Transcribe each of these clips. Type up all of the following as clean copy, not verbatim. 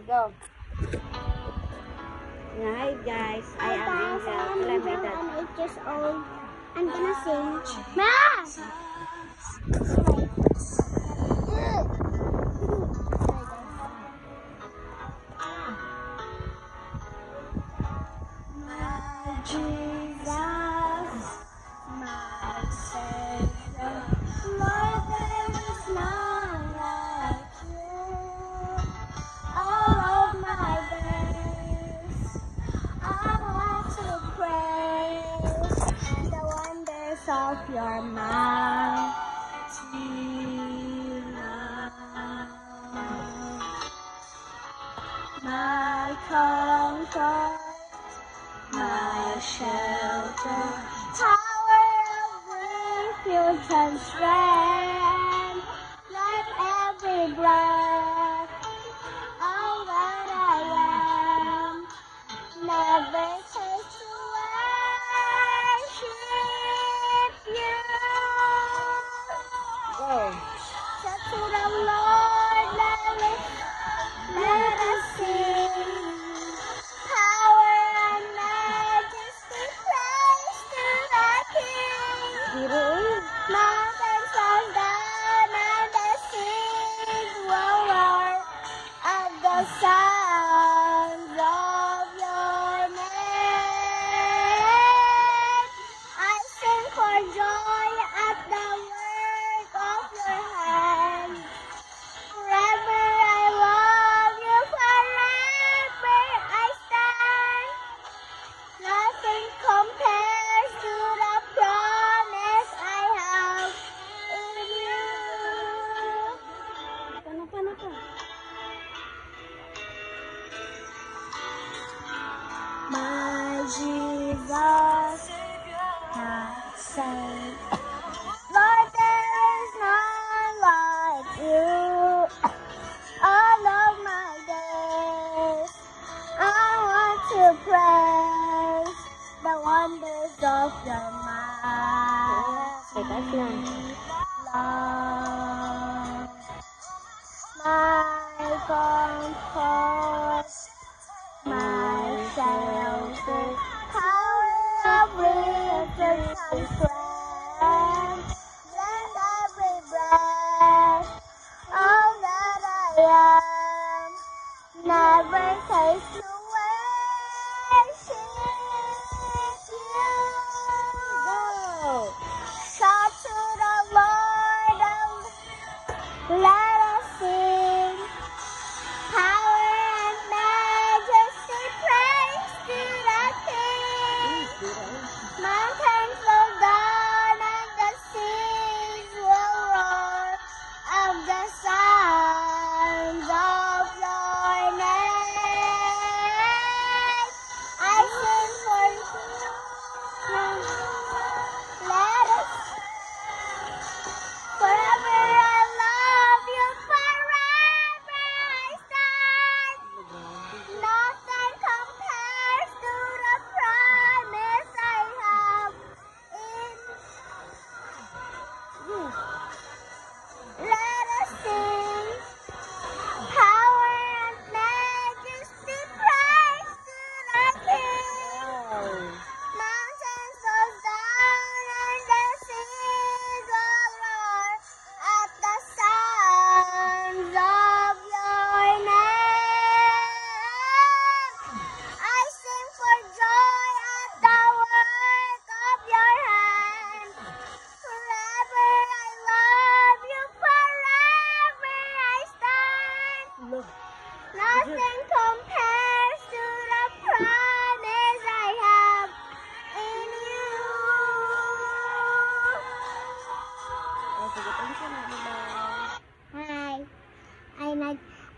Go. Hi guys, I am Angel. I'm 8 years old. I'm gonna sing. Ma! My Jesus, my Savior, Lord, there is none like you. All of my days, I want to praise the wonders of your mighty love. My comfort, my shelter, tower of refuge and strength, let every breath, all that I am, never take to worship you. Go. Shout to the Lord, let us sing. Power and majesty, praise to the King. Zero. Mountains fall down and the seas will roar at the sound of your name. I sing for joy at the work of your hand. Forever I love you, forever I stand. Nothing compares to the promise I have in you. My Jesus has saved. Lord, there is none like you. All of my days, I want to praise the wonders of your mighty love. My comfort, my shelter, power of refuge and strength, bless every breath, all that I am, never taste to worship you. Go. Shout to the Lord and let us sing. Power and majesty, praise to the King. Mountains will down and the seas will roar of the sounds of your name. I sing for you. Let us forever I love you, forever I stand. Nothing compares to the promise I have in you. Let us sing. Power and majesty, praise to the King. Mountains go down and the seas will roar at the sounds of your name. I sing for joy at the work of your hand. Forever I love you, forever I stand. Nothing compares to the promise I have in you. Hi. Ay,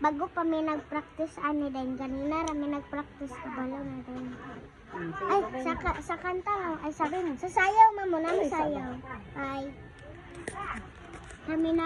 bago pa may nag-practice ani din. Kanina rami nag-practice kabalo na din. Ay, sa kanta lang. Ay, sabi mo. Sa sayaw, mamo na sayaw. Ay. Kami na